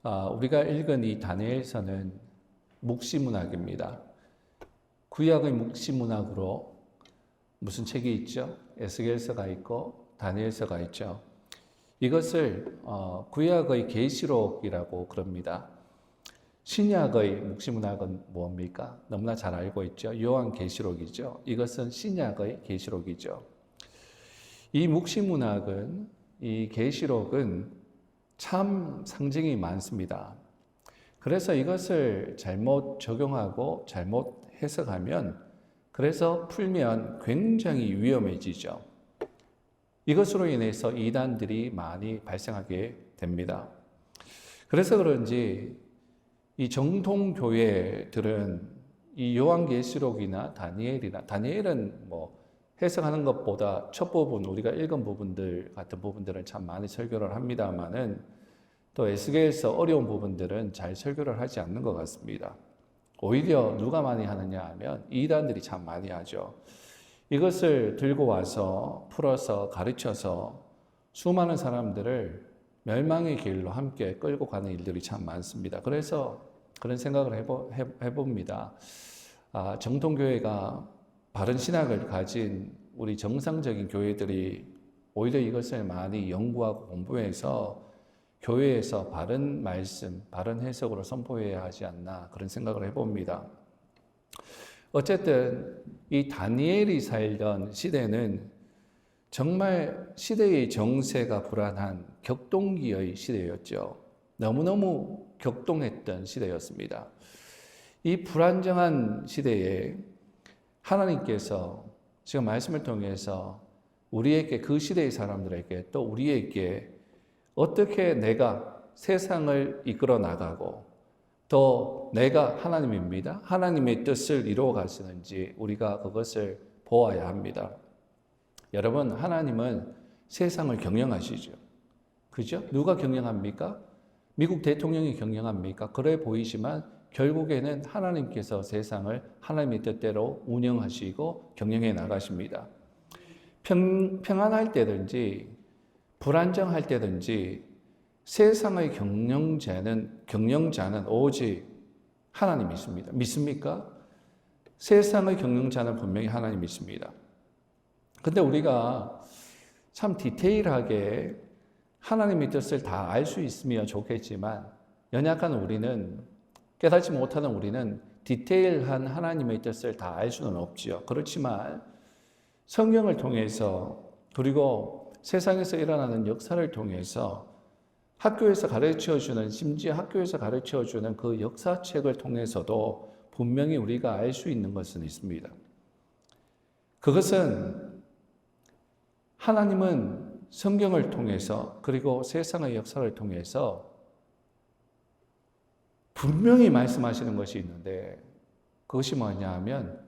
우리가 읽은 이 다니엘서는 묵시문학입니다. 구약의 묵시문학으로 무슨 책이 있죠? 에스겔서가 있고 다니엘서가 있죠. 이것을 구약의 계시록이라고 그럽니다. 신약의 묵시문학은 뭡니까? 너무나 잘 알고 있죠. 요한계시록이죠. 이것은 신약의 계시록이죠. 이 묵시문학은, 이 계시록은 참 상징이 많습니다. 그래서 이것을 잘못 적용하고 잘못 해석하면, 그래서 풀면 굉장히 위험해지죠. 이것으로 인해서 이단들이 많이 발생하게 됩니다. 그래서 그런지 이 정통교회들은 이 요한계시록이나 다니엘은 해석하는 것보다 첫 부분, 우리가 읽은 부분들 같은 부분들은 참 많이 설교를 합니다만은 또 에스겔서 어려운 부분들은 잘 설교를 하지 않는 것 같습니다. 오히려 누가 많이 하느냐 하면 이단들이 참 많이 하죠. 이것을 들고 와서 풀어서 가르쳐서 수많은 사람들을 멸망의 길로 함께 끌고 가는 일들이 참 많습니다. 그래서 그런 생각을 해봅니다. 정통교회가 바른 신학을 가진 우리 정상적인 교회들이 오히려 이것을 많이 연구하고 공부해서 교회에서 바른 말씀, 바른 해석으로 선포해야 하지 않나 그런 생각을 해봅니다. 어쨌든 이 다니엘이 살던 시대는 정말 시대의 정세가 불안한 격동기의 시대였죠. 너무너무 격동했던 시대였습니다. 이 불안정한 시대에 하나님께서 지금 말씀을 통해서 우리에게, 그 시대의 사람들에게, 또 우리에게 어떻게 내가 세상을 이끌어 나가고 또 내가 하나님입니다. 하나님의 뜻을 이루어 가시는지 우리가 그것을 보아야 합니다. 여러분, 하나님은 세상을 경영하시죠. 그죠? 누가 경영합니까? 미국 대통령이 경영합니까? 그래 보이지만 결국에는 하나님께서 세상을 하나님의 뜻대로 운영하시고 경영해 나가십니다. 평안할 때든지 불안정할 때든지 세상의 경영자는 오직 하나님이십니다. 믿습니까? 세상의 경영자는 분명히 하나님이십니다. 근데 우리가 참 디테일하게 하나님의 뜻을 다 알 수 있으면 좋겠지만 연약한 우리는, 깨닫지 못하는 우리는 디테일한 하나님의 뜻을 다 알 수는 없지요. 그렇지만 성경을 통해서, 그리고 세상에서 일어나는 역사를 통해서 학교에서 가르쳐주는, 심지어 학교에서 가르쳐주는 그 역사책을 통해서도 분명히 우리가 알 수 있는 것은 있습니다. 그것은 하나님은 성경을 통해서, 그리고 세상의 역사를 통해서 분명히 말씀하시는 것이 있는데, 그것이 뭐냐 하면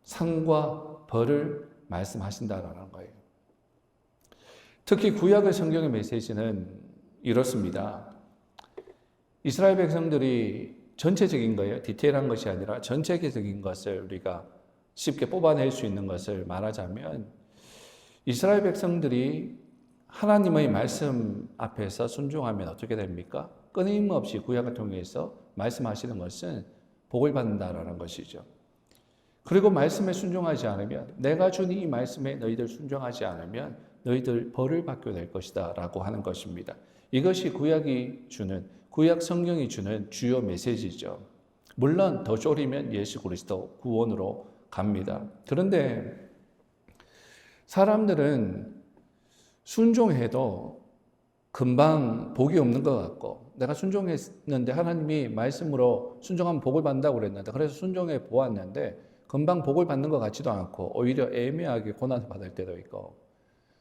상과 벌을 말씀하신다라는 거예요. 특히 구약의 성경의 메시지는 이렇습니다. 이스라엘 백성들이 전체적인 거예요. 디테일한 것이 아니라 전체적인 것을 우리가 쉽게 뽑아낼 수 있는 것을 말하자면, 이스라엘 백성들이 하나님의 말씀 앞에서 순종하면 어떻게 됩니까? 끊임없이 구약을 통해서 말씀하시는 것은 복을 받는다라는 것이죠. 그리고 말씀에 순종하지 않으면, 내가 준 이 말씀에 너희들 순종하지 않으면 너희들 벌을 받게 될 것이다 라고 하는 것입니다. 이것이 구약 성경이 주는 주요 메시지죠. 물론 더 쪼리면 예수 그리스도 구원으로 갑니다. 그런데 사람들은 순종해도 금방 복이 없는 것 같고, 내가 순종했는데 하나님이 말씀으로 순종하면 복을 받는다고 그랬는데, 그래서 순종해 보았는데 금방 복을 받는 것 같지도 않고 오히려 애매하게 고난을 받을 때도 있고,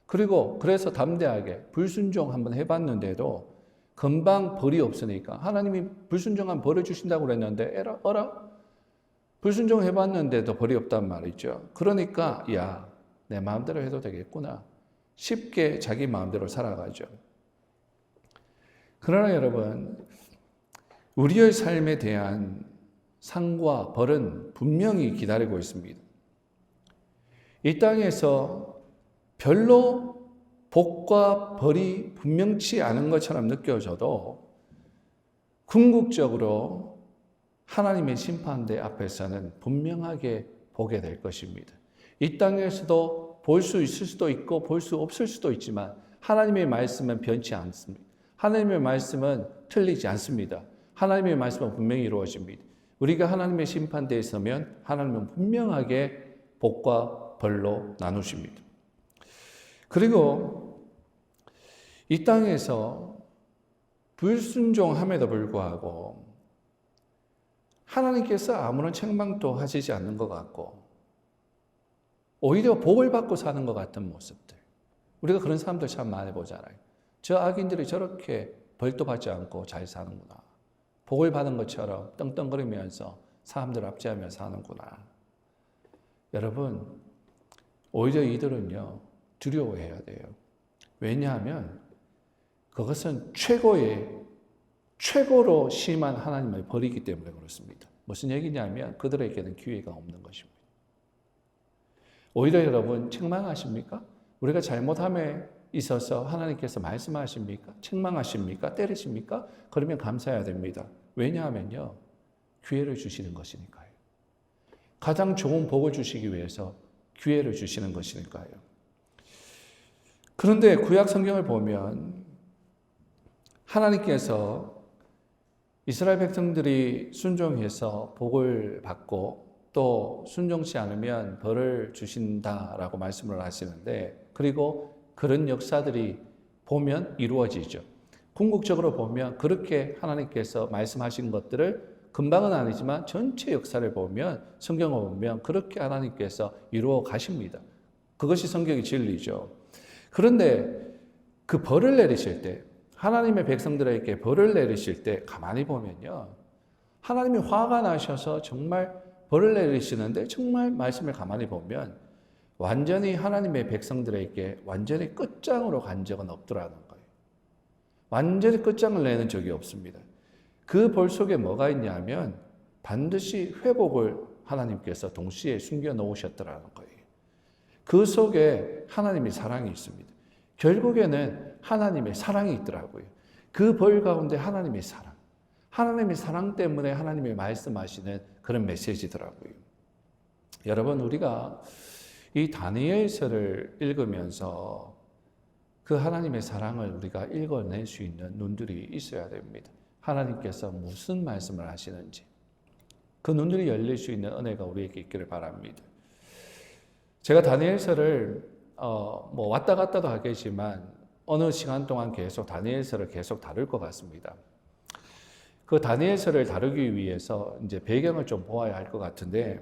그리고 그래서 담대하게 불순종 한번 해봤는데도 금방 벌이 없으니까, 하나님이 불순종한 벌을 주신다고 그랬는데 불순종 해봤는데도 벌이 없단 말이죠. 그러니까 내 마음대로 해도 되겠구나, 쉽게 자기 마음대로 살아가죠. 그러나 여러분, 우리의 삶에 대한 상과 벌은 분명히 기다리고 있습니다. 이 땅에서 별로 복과 벌이 분명치 않은 것처럼 느껴져도 궁극적으로 하나님의 심판대 앞에서는 분명하게 보게 될 것입니다. 이 땅에서도 볼 수 있을 수도 있고 볼 수 없을 수도 있지만 하나님의 말씀은 변치 않습니다. 하나님의 말씀은 틀리지 않습니다. 하나님의 말씀은 분명히 이루어집니다. 우리가 하나님의 심판대에 서면 하나님은 분명하게 복과 벌로 나누십니다. 그리고 이 땅에서 불순종함에도 불구하고 하나님께서 아무런 책망도 하시지 않는 것 같고 오히려 복을 받고 사는 것 같은 모습들. 우리가 그런 사람들 참 많이 보잖아요. 저 악인들이 저렇게 벌도 받지 않고 잘 사는구나. 복을 받은 것처럼 떵떵거리면서 사람들 압제하며 사는구나. 여러분, 오히려 이들은요, 두려워해야 돼요. 왜냐하면 그것은 최고로 심한 하나님을 버리기 때문에 그렇습니다. 무슨 얘기냐면 그들에게는 기회가 없는 것입니다. 오히려 여러분 책망하십니까? 우리가 잘못함에 있어서 하나님께서 말씀하십니까? 책망하십니까? 때리십니까? 그러면 감사해야 됩니다. 왜냐하면요, 기회를 주시는 것이니까요. 가장 좋은 복을 주시기 위해서 기회를 주시는 것이니까요. 그런데 구약 성경을 보면 하나님께서 이스라엘 백성들이 순종해서 복을 받고 또 순종치 않으면 벌을 주신다라고 말씀을 하시는데, 그리고 그런 역사들이 보면 이루어지죠. 궁극적으로 보면 그렇게 하나님께서 말씀하신 것들을 금방은 아니지만 전체 역사를 보면, 성경을 보면 그렇게 하나님께서 이루어 가십니다. 그것이 성경의 진리죠. 그런데 그 벌을 내리실 때, 하나님의 백성들에게 벌을 내리실 때 가만히 보면요, 하나님이 화가 나셔서 정말 벌을 내리시는데 정말 말씀을 가만히 보면 완전히 하나님의 백성들에게 완전히 끝장으로 간 적은 없더라는 거예요. 완전히 끝장을 내는 적이 없습니다. 그 벌 속에 뭐가 있냐면 반드시 회복을 하나님께서 동시에 숨겨 놓으셨더라는 거예요. 그 속에 하나님의 사랑이 있습니다. 결국에는 하나님의 사랑이 있더라고요. 그 벌 가운데 하나님의 사랑. 하나님의 사랑 때문에 하나님이 말씀하시는 그런 메시지더라고요. 여러분, 우리가 이 다니엘서를 읽으면서 그 하나님의 사랑을 우리가 읽어낼 수 있는 눈들이 있어야 됩니다. 하나님께서 무슨 말씀을 하시는지 그 눈들이 열릴 수 있는 은혜가 우리에게 있기를 바랍니다. 제가 다니엘서를 왔다 갔다도 하겠지만 어느 시간 동안 계속 다니엘서를 계속 다룰 것 같습니다. 그 다니엘서를 다루기 위해서 이제 배경을 좀 보아야 할 것 같은데,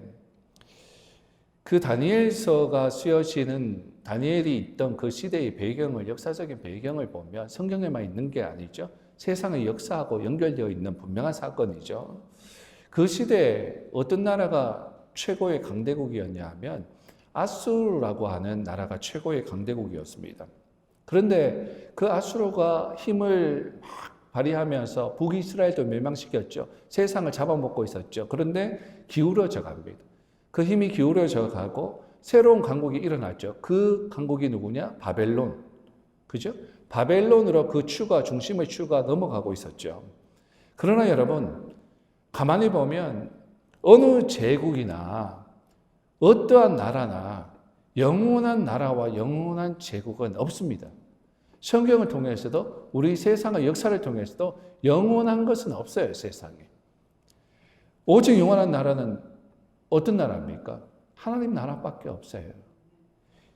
그 다니엘서가 쓰여지는 다니엘이 있던 그 시대의 배경을, 역사적인 배경을 보면 성경에만 있는 게 아니죠. 세상의 역사하고 연결되어 있는 분명한 사건이죠. 그 시대에 어떤 나라가 최고의 강대국이었냐 하면 아수르라고 하는 나라가 최고의 강대국이었습니다. 그런데 그 아수르가 힘을 막 발휘하면서 북이스라엘도 멸망시켰죠. 세상을 잡아먹고 있었죠. 그런데 기울어져 갑니다. 그 힘이 기울어져 가고 새로운 강국이 일어났죠. 그 강국이 누구냐? 바벨론. 그죠? 바벨론으로 그 중심의 추가 넘어가고 있었죠. 그러나 여러분, 가만히 보면 어느 제국이나 어떠한 나라나 영원한 나라와 영원한 제국은 없습니다. 성경을 통해서도 우리 세상의 역사를 통해서도 영원한 것은 없어요, 세상에. 오직 영원한 나라는 어떤 나라입니까? 하나님 나라밖에 없어요.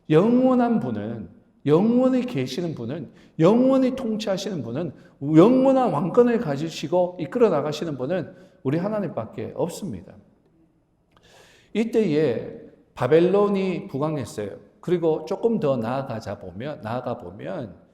영원한 분은, 영원히 계시는 분은, 영원히 통치하시는 분은, 영원한 왕권을 가지시고 이끌어 나가시는 분은 우리 하나님밖에 없습니다. 이때에 바벨론이 부강했어요. 그리고 조금 더 나아가 보면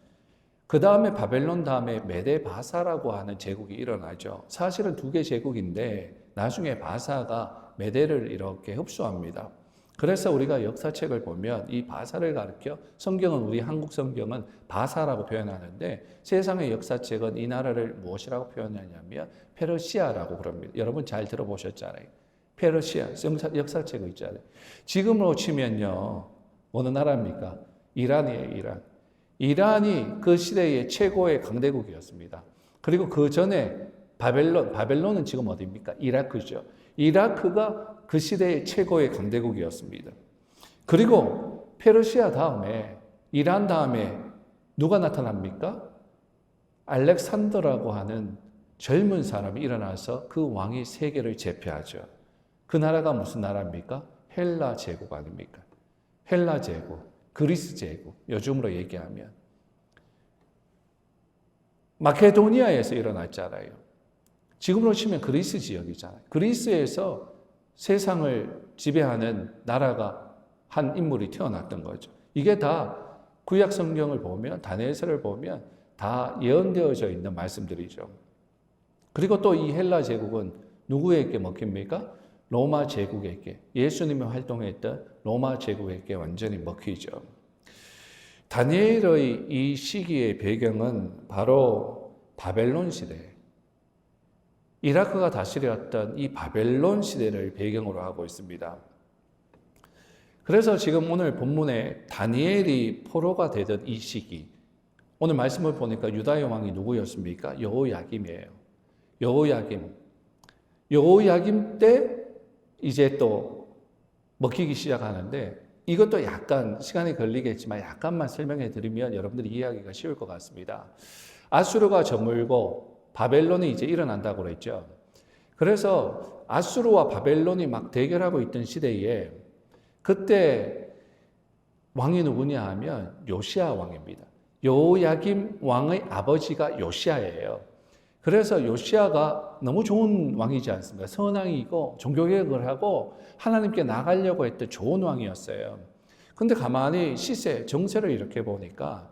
그 다음에 바벨론 다음에 메데 바사라고 하는 제국이 일어나죠. 사실은 두 개 제국인데 나중에 바사가 메데를 이렇게 흡수합니다. 그래서 우리가 역사책을 보면 이 바사를 가리켜 성경은, 우리 한국 성경은 바사라고 표현하는데 세상의 역사책은 이 나라를 무엇이라고 표현하냐면 페르시아라고 부릅니다. 여러분 잘 들어보셨잖아요. 페르시아 역사책이 있잖아요. 지금으로 치면요, 어느 나라입니까? 이란이에요, 이란. 이란이 그 시대의 최고의 강대국이었습니다. 그리고 그 전에 바벨론은 지금 어디입니까? 이라크죠. 이라크가 그 시대의 최고의 강대국이었습니다. 그리고 페르시아 다음에, 이란 다음에 누가 나타납니까? 알렉산더라고 하는 젊은 사람이 일어나서 그 왕이 세계를 제패하죠. 그 나라가 무슨 나라입니까? 헬라 제국 아닙니까? 헬라 제국, 그리스 제국, 요즘으로 얘기하면 마케도니아에서 일어났잖아요. 지금으로 치면 그리스 지역이잖아요. 그리스에서 세상을 지배하는 나라가 한 인물이 태어났던 거죠. 이게 다 구약 성경을 보면, 다니엘서를 보면 다 예언되어져 있는 말씀들이죠. 그리고 또 이 헬라 제국은 누구에게 먹힙니까? 로마 제국에게, 예수님이 활동했던 로마 제국에게 완전히 먹히죠. 다니엘의 이 시기의 배경은 바로 바벨론 시대, 이라크가 다스렸던 이 바벨론 시대를 배경으로 하고 있습니다. 그래서 지금 오늘 본문에 다니엘이 포로가 되던 이 시기, 오늘 말씀을 보니까 유다의 왕이 누구였습니까? 여호야김이에요. 여호야김 때 이제 또 먹히기 시작하는데, 이것도 약간 시간이 걸리겠지만 약간만 설명해 드리면 여러분들이 이해하기가 쉬울 것 같습니다. 아수르가 저물고 바벨론이 이제 일어난다고 그랬죠. 그래서 아수르와 바벨론이 막 대결하고 있던 시대에 그때 왕이 누구냐 하면 요시야 왕입니다. 여호야김 왕의 아버지가 요시야예요. 그래서 요시야가 너무 좋은 왕이지 않습니까? 선왕이고 종교개혁을 하고 하나님께 나가려고 했던 좋은 왕이었어요. 근데 가만히 시세, 정세를 이렇게 보니까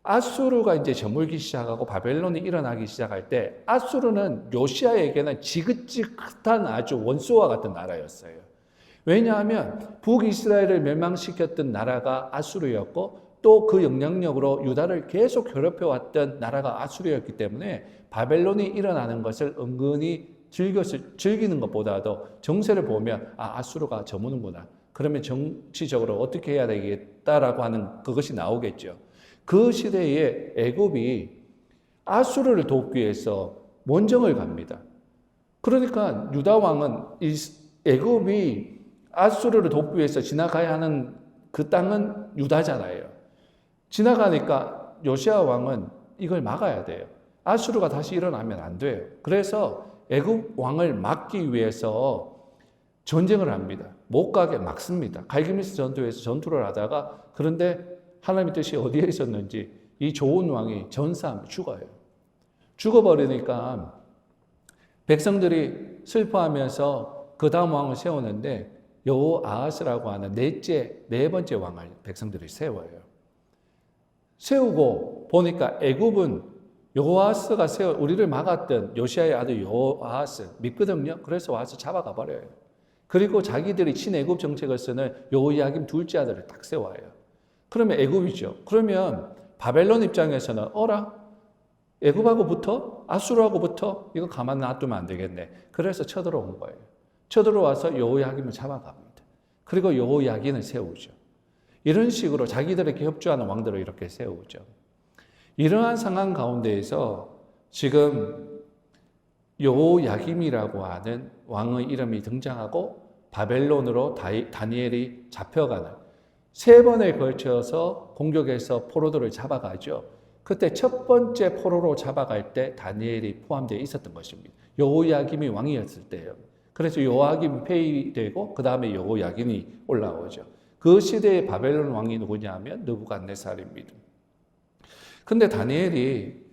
아수르가 이제 저물기 시작하고 바벨론이 일어나기 시작할 때 아수르는 요시야에게는 지긋지긋한 아주 원수와 같은 나라였어요. 왜냐하면 북이스라엘을 멸망시켰던 나라가 아수르였고 또 그 영향력으로 유다를 계속 괴롭혀왔던 나라가 아수르였기 때문에 바벨론이 일어나는 것을 은근히 즐기는 것보다도 정세를 보면 아수르가 저무는구나. 그러면 정치적으로 어떻게 해야 되겠다라고 하는 그것이 나오겠죠. 그 시대에 애굽이 아수르를 돕기 위해서 원정을 갑니다. 그러니까 유다 왕은 애굽이 아수르를 돕기 위해서 지나가야 하는 그 땅은 유다잖아요. 지나가니까 요시야 왕은 이걸 막아야 돼요. 아수르가 다시 일어나면 안 돼요. 그래서 애굽 왕을 막기 위해서 전쟁을 합니다. 못 가게 막습니다. 갈기미스 전투에서 전투를 하다가, 그런데 하나님의 뜻이 어디에 있었는지 이 좋은 왕이 전사하면 죽어요. 죽어버리니까 백성들이 슬퍼하면서 그 다음 왕을 세우는데 여호아하스라고 하는 네 번째 왕을 백성들이 세워요. 세우고 보니까 애굽은 여호아하스가 우리를 막았던 요시야의 아들 여호아하스 믿거든요. 그래서 와서 잡아가 버려요. 그리고 자기들이 친애굽 정책을 쓰는 여호야김 둘째 아들을 딱 세워요. 그러면 애굽이죠. 그러면 바벨론 입장에서는 애굽하고 붙어? 아수르하고 붙어? 이거 가만 놔두면 안 되겠네. 그래서 쳐들어온 거예요. 쳐들어와서 여호야김을 잡아갑니다. 그리고 여호야긴을 세우죠. 이런 식으로 자기들에게 협조하는 왕들을 이렇게 세우죠. 이러한 상황 가운데에서 지금 여호야김이라고 하는 왕의 이름이 등장하고 바벨론으로 다니엘이 잡혀가는, 3번에 걸쳐서 공격해서 포로들을 잡아가죠. 그때 첫 번째 포로로 잡아갈 때 다니엘이 포함되어 있었던 것입니다. 여호야김이 왕이었을 때예요. 그래서 여호야김이 폐위되고 그 다음에 여호야긴이 올라오죠. 그 시대의 바벨론 왕이 누구냐 하면 느부갓네살입니다. 근데 다니엘이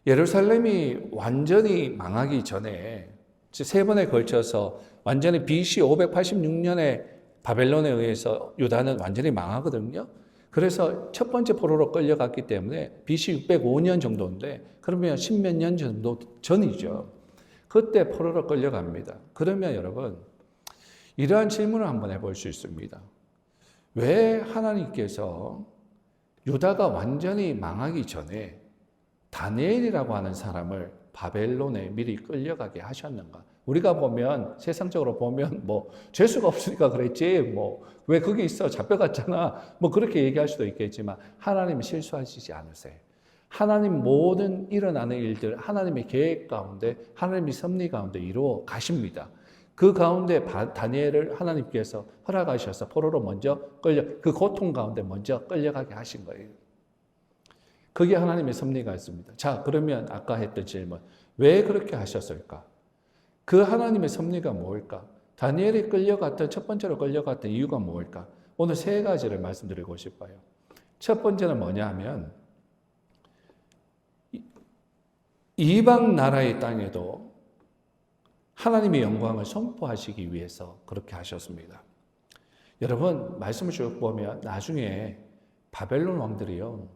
예루살렘이 완전히 망하기 전에 3번에 걸쳐서 완전히 BC 586년에 바벨론에 의해서 유다는 완전히 망하거든요. 그래서 첫 번째 포로로 끌려갔기 때문에 BC 605년 정도인데, 그러면 10몇 년 정도 전이죠. 그때 포로로 끌려갑니다. 그러면 여러분, 이러한 질문을 한번 해볼 수 있습니다. 왜 하나님께서 유다가 완전히 망하기 전에 다니엘이라고 하는 사람을 바벨론에 미리 끌려가게 하셨는가? 우리가 보면, 세상적으로 보면 죄수가 없으니까 그랬지, 왜 거기 있어? 잡혀갔잖아. 그렇게 얘기할 수도 있겠지만, 하나님은 실수하시지 않으세요. 하나님 모든 일어나는 일들 하나님의 계획 가운데 하나님의 섭리 가운데 이루어 가십니다. 그 가운데 다니엘을 하나님께서 허락하셔서 포로로 먼저 그 고통 가운데 먼저 끌려가게 하신 거예요. 그게 하나님의 섭리가 있습니다. 자, 그러면 아까 했던 질문, 왜 그렇게 하셨을까? 그 하나님의 섭리가 뭘까? 다니엘이 첫 번째로 끌려갔던 이유가 뭘까? 오늘 세 가지를 말씀드리고 싶어요. 첫 번째는 뭐냐 하면, 이방 나라의 땅에도 하나님의 영광을 선포하시기 위해서 그렇게 하셨습니다. 여러분, 말씀을 쭉 보면 나중에 바벨론 왕들이요,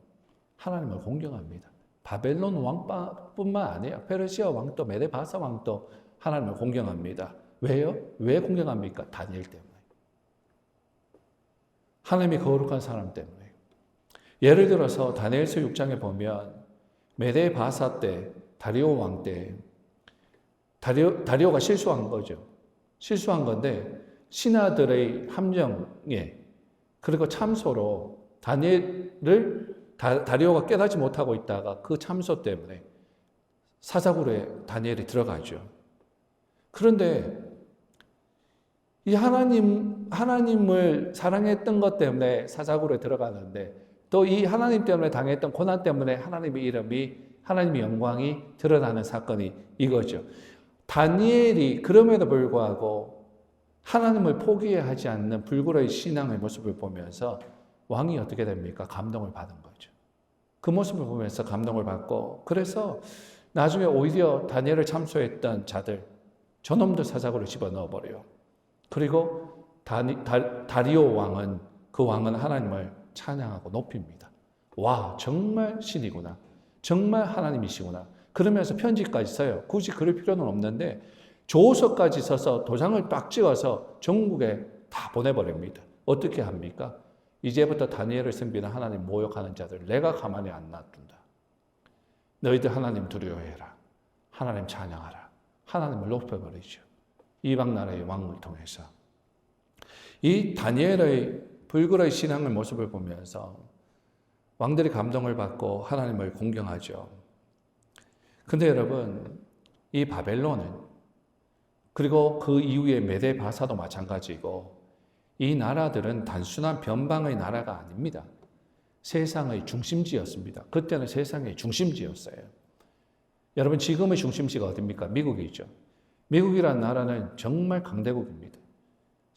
하나님을 공경합니다. 바벨론 왕뿐만 아니에요. 페르시아 왕도, 메데바사 왕도 하나님을 공경합니다. 왜요? 왜 공경합니까? 다니엘 때문에. 하나님이 거룩한 사람 때문에. 예를 들어서 다니엘서 6장에 보면 메데바사 때, 다리오 왕 때, 다리오가 실수한 거죠. 실수한 건데 신하들의 함정에 그리고 참소로 다리오가 깨닫지 못하고 있다가 그 참소 때문에 사자굴에 다니엘이 들어가죠. 그런데 이 하나님을 사랑했던 것 때문에 사자굴에 들어가는데 또 이 하나님 때문에 당했던 고난 때문에 하나님의 영광이 드러나는 사건이 이거죠. 다니엘이 그럼에도 불구하고 하나님을 포기하지 않는 불굴의 신앙의 모습을 보면서 왕이 어떻게 됩니까? 감동을 받은 거죠. 그 모습을 보면서 감동을 받고, 그래서 나중에 오히려 다니엘을 참소했던 자들, 저놈들 사자굴에 집어넣어버려요. 그리고 다리오 왕은, 그 왕은 하나님을 찬양하고 높입니다. 와, 정말 신이구나. 정말 하나님이시구나. 그러면서 편지까지 써요. 굳이 그럴 필요는 없는데 조서까지 써서 도장을 딱 찍어서 전국에 다 보내버립니다. 어떻게 합니까? 이제부터 다니엘을 섬기는 하나님 모욕하는 자들 내가 가만히 안 놔둔다. 너희들 하나님 두려워해라. 하나님 찬양하라. 하나님을 높여버리죠. 이방 나라의 왕을 통해서. 이 다니엘의 불굴의 신앙의 모습을 보면서 왕들이 감동을 받고 하나님을 공경하죠. 근데 여러분, 이 바벨론은, 그리고 그 이후에 메데바사도 마찬가지고, 이 나라들은 단순한 변방의 나라가 아닙니다. 세상의 중심지였습니다. 그때는 세상의 중심지였어요. 여러분, 지금의 중심지가 어디입니까? 미국이죠. 미국이라는 나라는 정말 강대국입니다.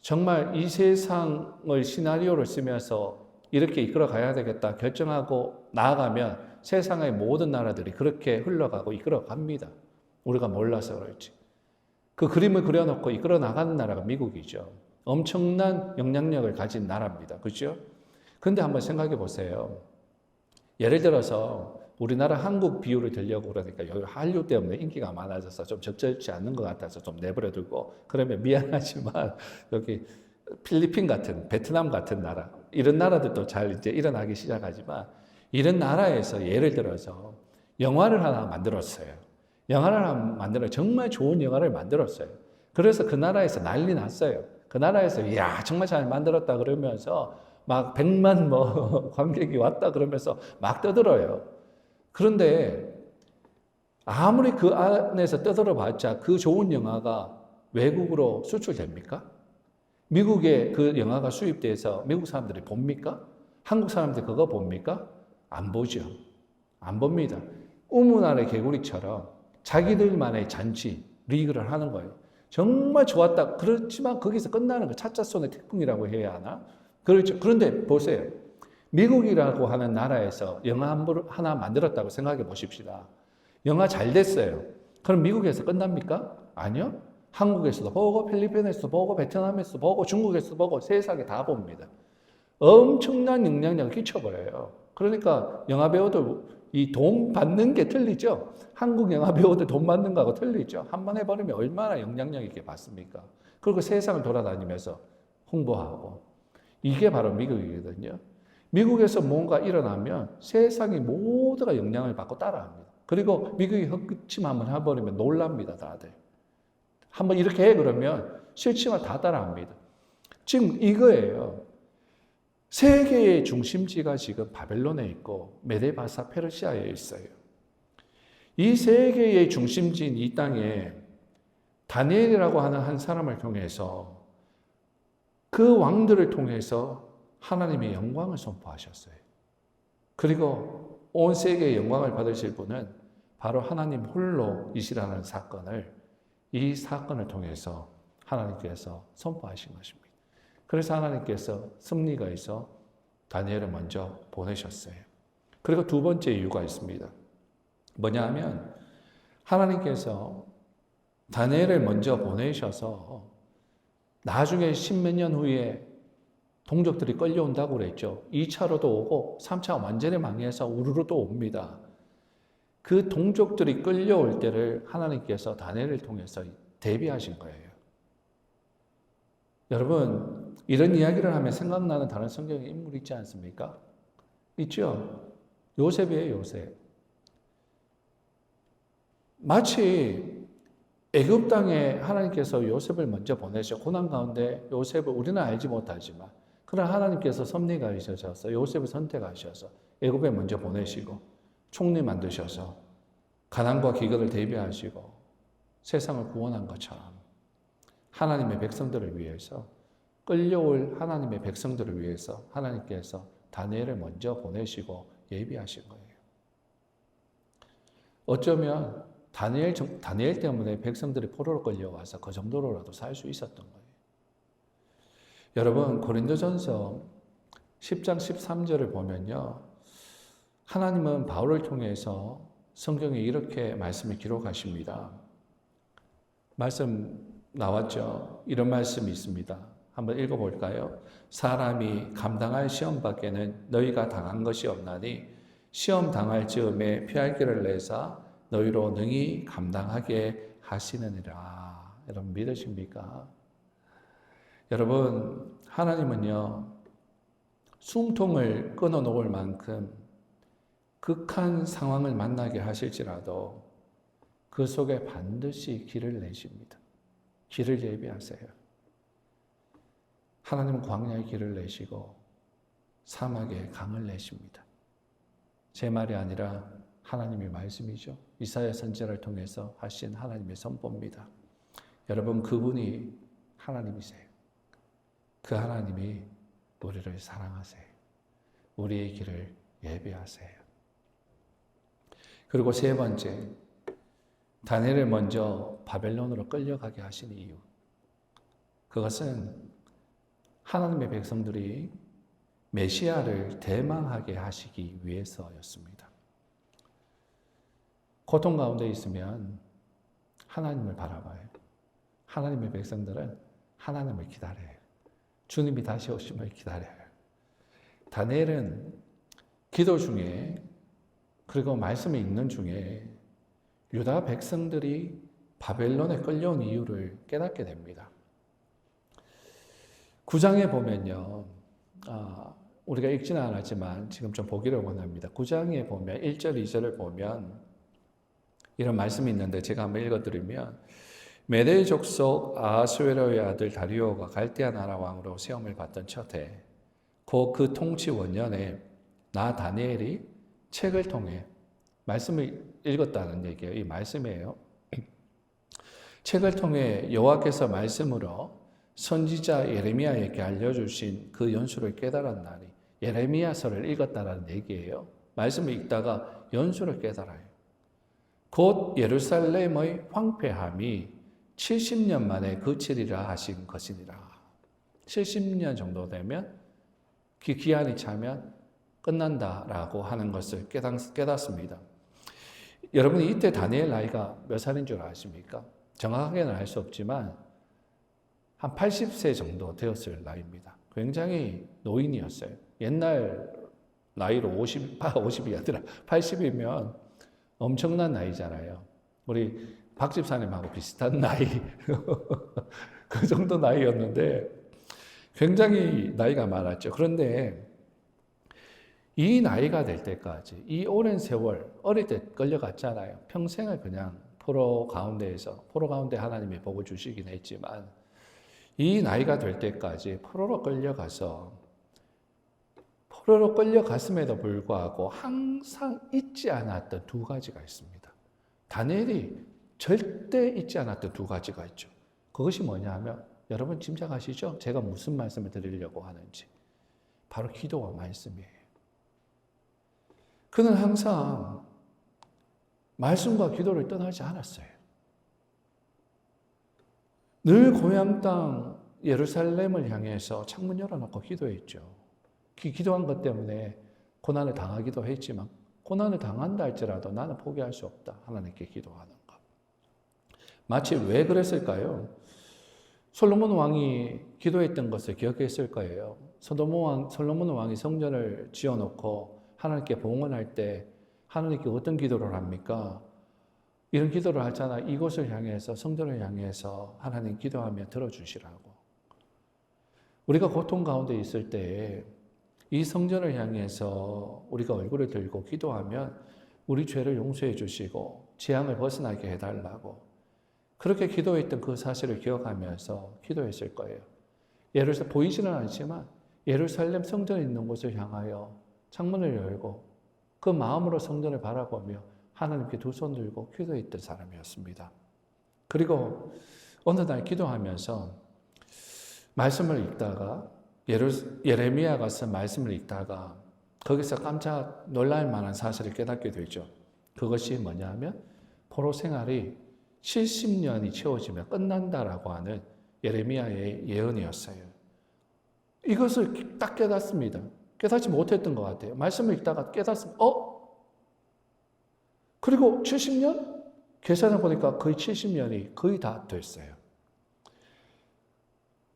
정말 이 세상을 시나리오를 쓰면서 이렇게 이끌어 가야 되겠다 결정하고 나아가면 세상의 모든 나라들이 그렇게 흘러가고 이끌어 갑니다. 우리가 몰라서 그렇지. 그 그림을 그려놓고 이끌어 나가는 나라가 미국이죠. 엄청난 영향력을 가진 나라입니다. 그렇죠? 근데 한번 생각해 보세요. 예를 들어서 우리나라 한국 비유를 들려고 그러니까 여기 한류 때문에 인기가 많아져서 좀 적절치 않는 것 같아서 좀 내버려 두고, 그러면 미안하지만 여기 필리핀 같은, 베트남 같은 나라, 이런 나라들도 잘 이제 일어나기 시작하지만, 이런 나라에서 예를 들어서 영화를 하나 만들었어요. 정말 좋은 영화를 만들었어요. 그래서 그 나라에서 난리 났어요. 그 나라에서 이야 정말 잘 만들었다 그러면서 막 100만 관객이 왔다 그러면서 막 떠들어요. 그런데 아무리 그 안에서 떠들어봤자 그 좋은 영화가 외국으로 수출됩니까? 미국에 그 영화가 수입돼서 미국 사람들이 봅니까? 한국 사람들이 그거 봅니까? 안 보죠. 안 봅니다. 우문안의 개구리처럼 자기들만의 잔치, 리그를 하는 거예요. 정말 좋았다. 그렇지만 거기서 끝나는 거 차차손의 태풍이라고 해야 하나? 그렇죠. 그런데 보세요. 미국이라고 하는 나라에서 영화 하나 만들었다고 생각해 보십시다. 영화 잘 됐어요. 그럼 미국에서 끝납니까? 아니요. 한국에서도 보고, 필리핀에서도 보고, 베트남에서도 보고, 중국에서도 보고, 세상에 다 봅니다. 엄청난 영향력을 끼쳐버려요. 그러니까 영화 배우들 이 돈 받는 게 틀리죠. 한국 영화 배우들 돈 받는 거하고 틀리죠. 한번 해버리면 얼마나 영향력 있게 받습니까? 그리고 세상을 돌아다니면서 홍보하고. 이게 바로 미국이거든요. 미국에서 뭔가 일어나면 세상이 모두가 영향을 받고 따라합니다. 그리고 미국이 헛기침 한번 해버리면 놀랍니다, 다들. 한번 이렇게 해 그러면 싫지만 다 따라합니다. 지금 이거예요. 세계의 중심지가 지금 바벨론에 있고 메데바사 페르시아에 있어요. 이 세계의 중심지인 이 땅에 다니엘이라고 하는 한 사람을 통해서 그 왕들을 통해서 하나님의 영광을 선포하셨어요. 그리고 온 세계의 영광을 받으실 분은 바로 하나님 홀로이시라는 이 사건을 통해서 하나님께서 선포하신 것입니다. 그래서 하나님께서 섭리가 있어 다니엘을 먼저 보내셨어요. 그리고 두 번째 이유가 있습니다. 뭐냐 하면 하나님께서 다니엘을 먼저 보내셔서 나중에 십몇 년 후에 동족들이 끌려온다고 그랬죠. 2차로도 오고 3차 완전히 망해서 우르르도 옵니다. 그 동족들이 끌려올 때를 하나님께서 다니엘을 통해서 대비하신 거예요. 여러분, 이런 이야기를 하면 생각나는 다른 성경의 인물이 있지 않습니까? 있죠? 요셉이에요, 요셉. 마치 애굽 땅에 하나님께서 요셉을 먼저 보내셔. 고난 가운데 요셉을 우리는 알지 못하지만 그러나 하나님께서 섭리가 있으셔서 요셉을 선택하셔서 애굽에 먼저 보내시고 총리 만드셔서 가난과 기근을 대비하시고 세상을 구원한 것처럼 하나님의 백성들을 위해서 끌려올 하나님의 백성들을 위해서 하나님께서 다니엘을 먼저 보내시고 예비하신 거예요. 어쩌면 다니엘 때문에 백성들이 포로로 끌려와서 그 정도로라도 살 수 있었던 거예요. 여러분, 고린도전서 10장 13절을 보면요. 하나님은 바울을 통해서 성경에 이렇게 말씀을 기록하십니다. 말씀 나왔죠? 이런 말씀이 있습니다. 한번 읽어볼까요? 사람이 감당할 시험 밖에는 너희가 당한 것이 없나니 시험 당할 즈음에 피할 길을 내사 너희로 능히 감당하게 하시느니라. 여러분 믿으십니까? 여러분, 하나님은요, 숨통을 끊어놓을 만큼 극한 상황을 만나게 하실지라도 그 속에 반드시 길을 내십니다. 길을 예비하세요. 하나님은 광야에 길을 내시고 사막에 강을 내십니다. 제 말이 아니라 하나님의 말씀이죠. 이사야 선지자를 통해서 하신 하나님의 선포입니다. 여러분, 그분이 하나님이세요. 그 하나님이 우리를 사랑하세요. 우리의 길을 예비하세요. 그리고 세 번째, 다니엘을 먼저 바벨론으로 끌려가게 하신 이유. 그것은 하나님의 백성들이 메시아를 대망하게 하시기 위해서였습니다. 고통 가운데 있으면 하나님을 바라봐요. 하나님의 백성들은 하나님을 기다려요. 주님이 다시 오심을 기다려요. 다니엘은 기도 중에 그리고 말씀을 읽는 중에 유다 백성들이 바벨론에 끌려온 이유를 깨닫게 됩니다. 9장에 보면요. 우리가 읽지는 않았지만 지금 좀 보기를 원합니다. 9장에 보면 1절, 2절을 보면 이런 말씀이 있는데 제가 한번 읽어드리면 메대 족속 아하수에로의 아들 다리오가 갈대아 나라 왕으로 시험을 받던 첫해 곧 그 통치 원년에 나 다니엘이 책을 통해 말씀을 읽었다는 얘기예요. 이 말씀이에요. 책을 통해 여호와께서 말씀으로 선지자 예레미야에게 알려주신 그 연수를 깨달았나니 예레미야서를 읽었다는 얘기예요. 말씀을 읽다가 연수를 깨달아요. 곧 예루살렘의 황폐함이 70년 만에 그치리라 하신 것이니라. 70년 정도 되면 그 기한이 차면 끝난다라고 하는 것을 깨닫습니다. 여러분이 이때 다니엘 나이가 몇 살인 줄 아십니까? 정확하게는 알 수 없지만 한 80세 정도 되었을 나이입니다. 굉장히 노인이었어요. 옛날 나이로 50이 아니라 80이면 엄청난 나이잖아요. 우리 박 집사님하고 비슷한 나이. 그 정도 나이였는데 굉장히 나이가 많았죠. 그런데 이 나이가 될 때까지 이 오랜 세월 어릴 때 끌려갔잖아요. 평생을 그냥 포로 가운데 하나님이 복을 주시긴 했지만 이 나이가 될 때까지 포로로 끌려가서 포로로 끌려갔음에도 불구하고 항상 잊지 않았던 두 가지가 있습니다. 다니엘이 절대 잊지 않았던 두 가지가 있죠. 그것이 뭐냐 하면 여러분 짐작하시죠? 제가 무슨 말씀을 드리려고 하는지. 바로 기도와 말씀이에요. 그는 항상 말씀과 기도를 떠나지 않았어요. 늘 고향 땅 예루살렘을 향해서 창문 열어놓고 기도했죠. 기도한 것 때문에 고난을 당하기도 했지만 고난을 당한다 할지라도 나는 포기할 수 없다. 하나님께 기도하는 것. 마치 왜 그랬을까요? 솔로몬 왕이 기도했던 것을 기억했을 거예요. 솔로몬 왕이 성전을 지어놓고 하나님께 봉헌할 때 하나님께 어떤 기도를 합니까? 이런 기도를 하잖아. 이곳을 향해서, 성전을 향해서 하나님 기도하며 들어주시라고. 우리가 고통 가운데 있을 때 이 성전을 향해서 우리가 얼굴을 들고 기도하면 우리 죄를 용서해 주시고 재앙을 벗어나게 해달라고 그렇게 기도했던 그 사실을 기억하면서 기도했을 거예요. 보이지는 않지만 예루살렘 성전에 있는 곳을 향하여 창문을 열고 그 마음으로 성전을 바라보며 하나님께 두 손 들고 기도했던 사람이었습니다. 그리고 어느 날 기도하면서 말씀을 읽다가 예레미야가 쓴 말씀을 읽다가 거기서 깜짝 놀랄 만한 사실을 깨닫게 되죠. 그것이 뭐냐 하면 포로 생활이 70년이 채워지면 끝난다라고 하는 예레미야의 예언이었어요. 이것을 딱 깨닫습니다. 깨닫지 못했던 것 같아요. 말씀을 읽다가 깨닫습니다. 그리고 70년? 계산해 보니까 거의 70년이 거의 다 됐어요.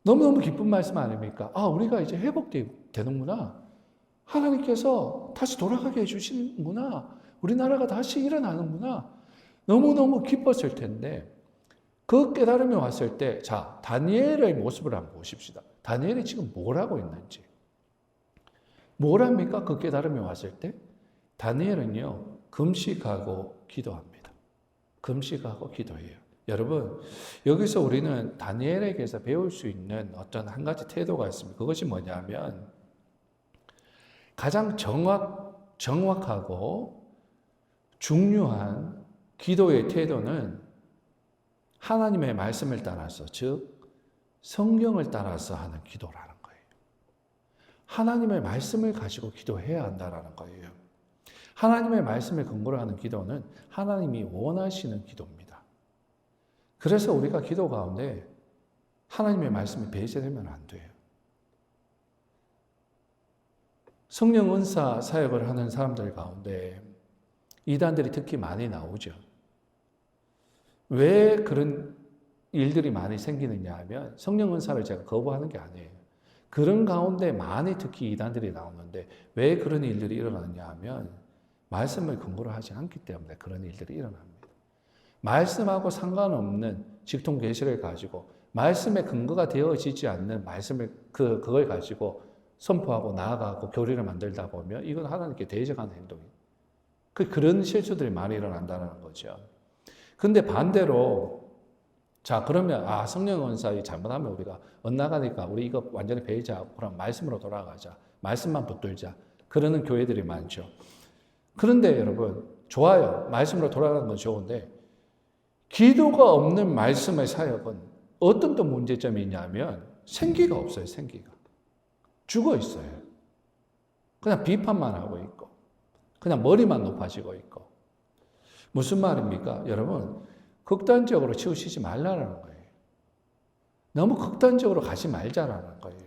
너무너무 기쁜 말씀 아닙니까? 우리가 이제 회복되는구나. 하나님께서 다시 돌아가게 해주시는구나. 우리나라가 다시 일어나는구나. 너무너무 기뻤을 텐데 그 깨달음이 왔을 때 자, 다니엘의 모습을 한번 보십시다. 다니엘이 지금 뭘 하고 있는지. 뭘 합니까? 그 깨달음이 왔을 때 다니엘은요. 금식하고 기도합니다. 금식하고 기도해요. 여러분, 여기서 우리는 다니엘에게서 배울 수 있는 어떤 한 가지 태도가 있습니다. 그것이 뭐냐면 가장 정확하고 중요한 기도의 태도는 하나님의 말씀을 따라서, 즉 성경을 따라서 하는 기도라는 거예요. 하나님의 말씀을 가지고 기도해야 한다는 거예요. 하나님의 말씀에 근거로 하는 기도는 하나님이 원하시는 기도입니다. 그래서 우리가 기도 가운데 하나님의 말씀이 배제되면 안 돼요. 성령 은사 사역을 하는 사람들 가운데 이단들이 특히 많이 나오죠. 왜 그런 일들이 많이 생기느냐 하면 성령 은사를 제가 거부하는 게 아니에요. 그런 가운데 많이 특히 이단들이 나오는데 왜 그런 일들이 일어나느냐 하면 말씀을 근거로 하지 않기 때문에 그런 일들이 일어납니다. 말씀하고 상관없는 직통 계시를 가지고 말씀의 근거가 되어지지 않는 말씀을 그걸 가지고 선포하고 나아가고 교리를 만들다 보면 이건 하나님께 대적하는 행동이에요. 그런 실수들이 많이 일어난다는 거죠. 근데 반대로 자 그러면 성령 은사에 잘못하면 우리가 엇나가니까 우리 이거 완전히 배제하고 그럼 말씀으로 돌아가자. 말씀만 붙들자. 그러는 교회들이 많죠. 그런데 여러분 좋아요. 말씀으로 돌아가는 건 좋은데 기도가 없는 말씀의 사역은 어떤 또 문제점이 있냐면 생기가 없어요. 생기가. 죽어 있어요. 그냥 비판만 하고 있고 그냥 머리만 높아지고 있고 무슨 말입니까? 여러분 극단적으로 치우치지 말라는 거예요. 너무 극단적으로 가지 말자라는 거예요.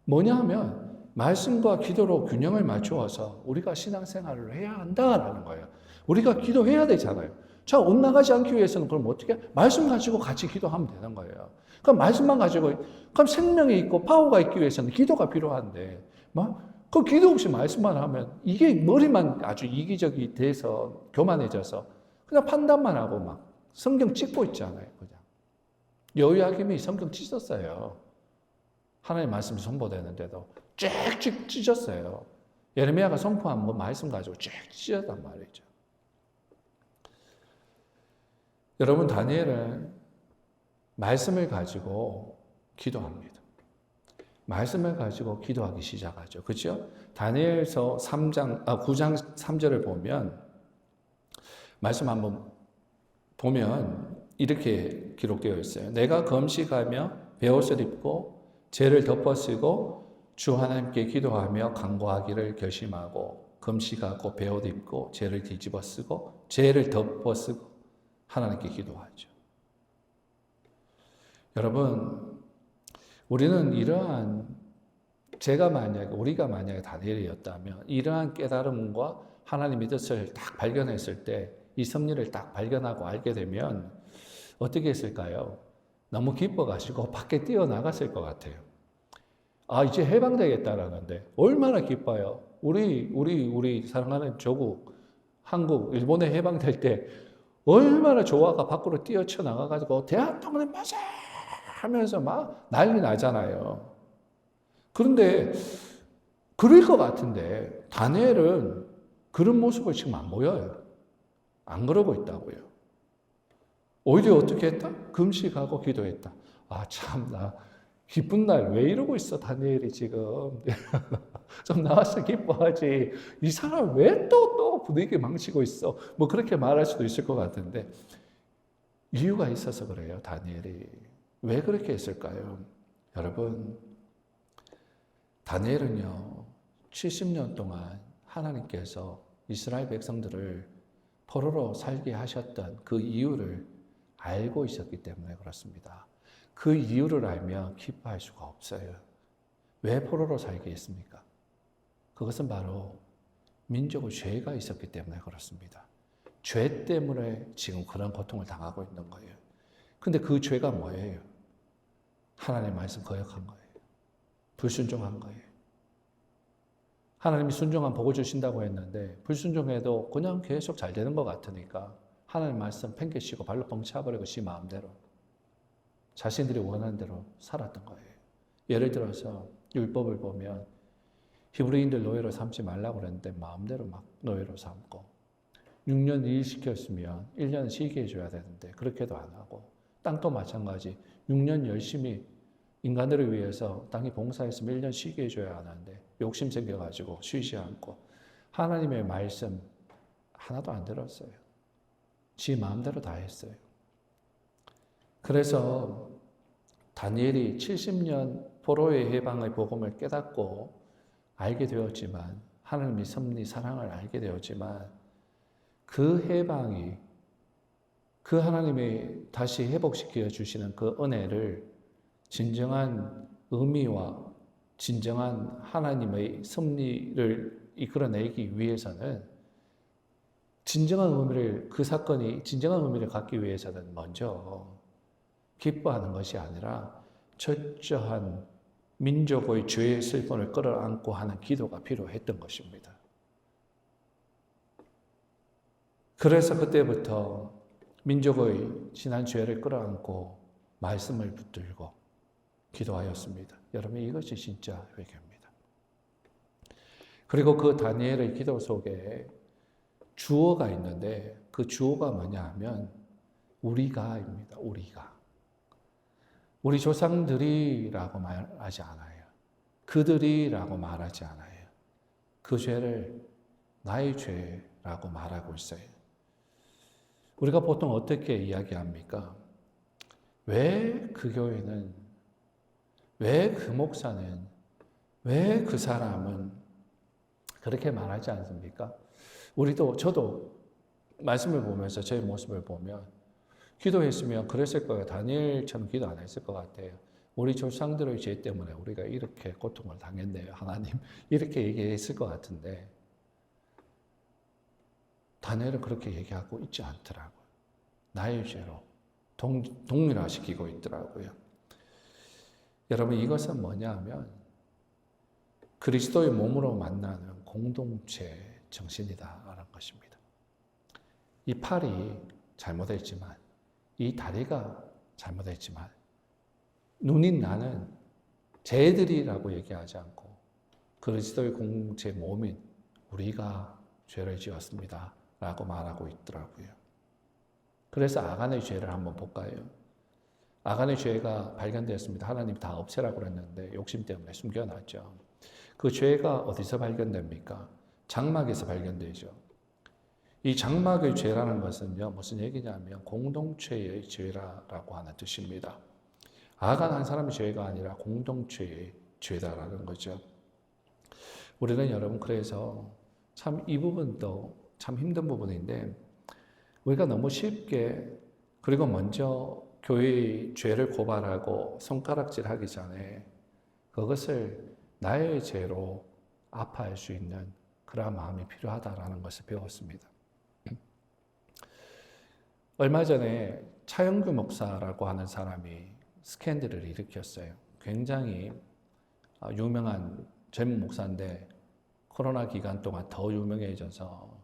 뭐냐 하면 말씀과 기도로 균형을 맞추어서 우리가 신앙생활을 해야 한다라는 거예요. 우리가 기도해야 되잖아요. 자, 엇나가지 않기 위해서는 그럼 어떻게? 말씀 가지고 같이 기도하면 되는 거예요. 그럼 말씀만 가지고, 그럼 생명이 있고 파워가 있기 위해서는 기도가 필요한데, 그 기도 없이 말씀만 하면 이게 머리만 아주 이기적이 돼서 교만해져서 그냥 판단만 하고 막 성경 찍고 있잖아요. 그냥. 여호야김이 성경 찢었어요. 하나님의 말씀이 선포되는데도 쫙 찢었어요. 예레미야가 선포한 말씀 가지고 쫙 찢었단 말이죠. 여러분 다니엘은 말씀을 가지고 기도합니다. 말씀을 가지고 기도하기 시작하죠. 그렇죠? 다니엘서 9장 3절을 보면 말씀 한번 보면 이렇게 기록되어 있어요. 내가 금식하며 베옷을 입고 죄를 덮어쓰고 주 하나님께 기도하며 간구하기를 결심하고 금식하고 베옷 입고 죄를 뒤집어 쓰고 죄를 덮어쓰고 하나님께 기도하죠. 여러분, 우리는 우리가 만약에 다니엘이었다면 이러한 깨달음과 하나님의 뜻을 딱 발견했을 때, 이 섭리를 딱 발견하고 알게 되면 어떻게 했을까요? 너무 기뻐가지고 밖에 뛰어나갔을 것 같아요. 아, 이제 해방되겠다라는데 얼마나 기뻐요. 우리 사랑하는 조국, 한국, 일본에 해방될 때 얼마나 좋아가 밖으로 뛰어쳐나가가지고 대한통일 맞아! 하면서 막 난리 나잖아요. 그런데 그럴 것 같은데 다니엘은 그런 모습을 지금 안 보여요. 안 그러고 있다고요. 오히려 어떻게 했다? 금식하고 기도했다. 아, 참나 기쁜 날 왜 이러고 있어 다니엘이 지금. 좀 나와서 기뻐하지. 이 사람 왜 또 분위기 망치고 있어. 뭐 그렇게 말할 수도 있을 것 같은데 이유가 있어서 그래요. 다니엘이. 왜 그렇게 했을까요? 여러분, 다니엘은요 70년 동안 하나님께서 이스라엘 백성들을 포로로 살게 하셨던 그 이유를 알고 있었기 때문에 그렇습니다. 그 이유를 알면 기뻐할 수가 없어요. 왜 포로로 살게 했습니까? 그것은 바로 민족의 죄가 있었기 때문에 그렇습니다. 죄 때문에 지금 그런 고통을 당하고 있는 거예요. 근데 그 죄가 뭐예요? 하나님의 말씀 거역한 거예요. 불순종한 거예요. 하나님이 순종한 복을 주신다고 했는데 불순종해도 그냥 계속 잘 되는 것 같으니까 하나님 말씀 팽개치고 발로 뻥 차버리고 지 마음대로 자신들이 원하는 대로 살았던 거예요. 예를 들어서 율법을 보면 히브리인들 노예로 삼지 말라고 그랬는데 마음대로 막 노예로 삼고 6년 일 시켰으면 1년 쉬게 해줘야 되는데 그렇게도 안 하고 땅도 마찬가지 6년 열심히 인간들을 위해서 땅이 봉사했으면 1년 쉬게 해줘야 하는데 욕심 생겨가지고 쉬지 않고 하나님의 말씀 하나도 안 들었어요. 지 마음대로 다 했어요. 그래서 다니엘이 70년 포로의 해방의 복음을 깨닫고 알게 되었지만 하나님의 섭리 사랑을 알게 되었지만 그 해방이 그 하나님의 다시 회복시켜 주시는 그 은혜를 진정한 의미와 진정한 하나님의 섭리를 이끌어내기 위해서는 진정한 의미를 그 사건이 진정한 의미를 갖기 위해서는 먼저 기뻐하는 것이 아니라 철저한 민족의 죄의 슬픔을 끌어안고 하는 기도가 필요했던 것입니다. 그래서 그때부터 민족의 지난 죄를 끌어안고 말씀을 붙들고 기도하였습니다. 여러분 이것이 진짜 회개입니다. 그리고 그 다니엘의 기도 속에 주어가 있는데 그 주어가 뭐냐 하면 우리가입니다. 우리가. 우리 조상들이라고 말하지 않아요. 그들이라고 말하지 않아요. 그 죄를 나의 죄라고 말하고 있어요. 우리가 보통 어떻게 이야기합니까? 왜 그 교회는, 왜 그 목사는, 왜 그 사람은 그렇게 말하지 않습니까? 저도 말씀을 보면서 저의 모습을 보면 기도했으면 그랬을 거예요. 다니엘처럼 기도 안 했을 것 같아요. 우리 조상들의 죄 때문에 우리가 이렇게 고통을 당했네요. 하나님 이렇게 얘기했을 것 같은데 다니엘은 그렇게 얘기하고 있지 않더라고요. 나의 죄로 동일화시키고 있더라고요. 여러분 이것은 뭐냐 하면 그리스도의 몸으로 만나는 공동체 정신이다라는 것입니다. 이 팔이 잘못했지만 이 다리가 잘못했지만 눈인 나는 쟤들이라고 얘기하지 않고 그리스도의 공동체 몸인 우리가 죄를 지었습니다 라고 말하고 있더라고요. 그래서 아간의 죄를 한번 볼까요? 아간의 죄가 발견되었습니다. 하나님이 다 없애라고 그랬는데 욕심 때문에 숨겨놨죠. 그 죄가 어디서 발견됩니까? 장막에서 발견되죠. 이 장막의 죄라는 것은요, 무슨 얘기냐면 공동체의 죄라고 하는 뜻입니다. 아간 한 사람의 죄가 아니라 공동체의 죄다라는 거죠. 우리는 여러분 그래서 참 이 부분도 참 힘든 부분인데 우리가 너무 쉽게 그리고 먼저 교회의 죄를 고발하고 손가락질하기 전에 그것을 나의 죄로 아파할 수 있는 그러한 마음이 필요하다라는 것을 배웠습니다. 얼마 전에 차영규 목사라고 하는 사람이 스캔들을 일으켰어요. 굉장히 유명한 젊은 목사인데 코로나 기간 동안 더 유명해져서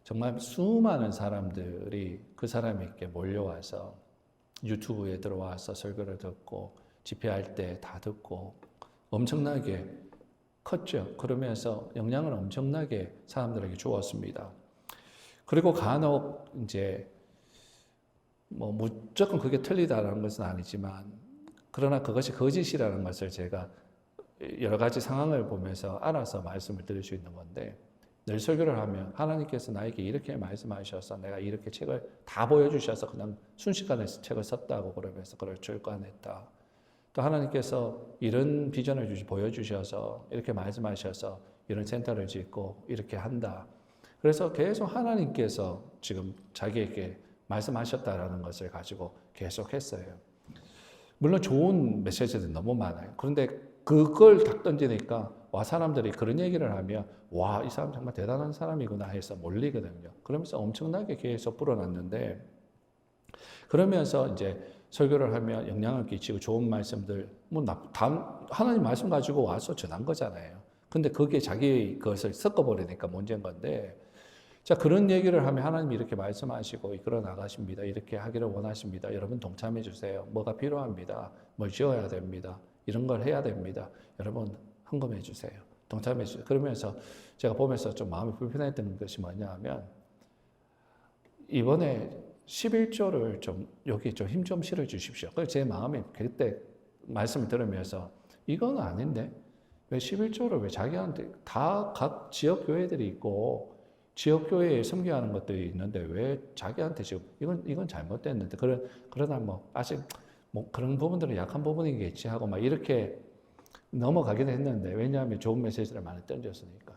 정말 수많은 사람들이 그 사람에게 몰려와서 유튜브에 들어와서 설교를 듣고 집회할 때 다 듣고 엄청나게 컸죠. 그러면서 영향을 엄청나게 사람들에게 주었습니다. 그리고 간혹 이제 뭐 무조건 그게 틀리다라는 것은 아니지만 그러나 그것이 거짓이라는 것을 제가 여러 가지 상황을 보면서 알아서 말씀을 드릴 수 있는 건데 늘 설교를 하면 하나님께서 나에게 이렇게 말씀하셔서 내가 이렇게 책을 다 보여주셔서 그냥 순식간에 책을 썼다고 그러면서 그걸 출간했다. 또 하나님께서 이런 비전을 보여주셔서 이렇게 말씀하셔서 이런 센터를 짓고 이렇게 한다. 그래서 계속 하나님께서 지금 자기에게 말씀하셨다라는 것을 가지고 계속 했어요. 물론 좋은 메시지들이 너무 많아요. 그런데 그걸 딱 던지니까 와 사람들이 그런 얘기를 하면 와 이 사람 정말 대단한 사람이구나 해서 몰리거든요. 그러면서 엄청나게 계속 불어났는데 그러면서 이제 설교를 하면 영향을 끼치고 좋은 말씀들 하나님 말씀 가지고 와서 전한 거잖아요. 근데 그게 자기 것을 섞어버리니까 문제인 건데 자 그런 얘기를 하면 하나님이 이렇게 말씀하시고 이끌어 나가십니다. 이렇게 하기를 원하십니다. 여러분 동참해 주세요. 뭐가 필요합니다. 뭘 지어야 됩니다. 이런 걸 해야 됩니다. 여러분 헌금해 주세요. 동참해 주세요. 그러면서 제가 보면서 좀 마음이 불편했던 것이 뭐냐 하면 이번에 11조를 좀 여기 좀 힘 좀 실어 주십시오. 그래서 제 마음이 그때 말씀을 들으면서 이건 아닌데 왜 11조를 왜 자기한테 다 각 지역 교회들이 있고 지역 교회에 섬겨하는 것들이 있는데 왜 자기한테 지금 이건 잘못됐는데 그러나 뭐 아직 뭐 그런 부분들은 약한 부분이겠지 하고 막 이렇게 넘어가긴 했는데 왜냐하면 좋은 메시지를 많이 던졌으니까.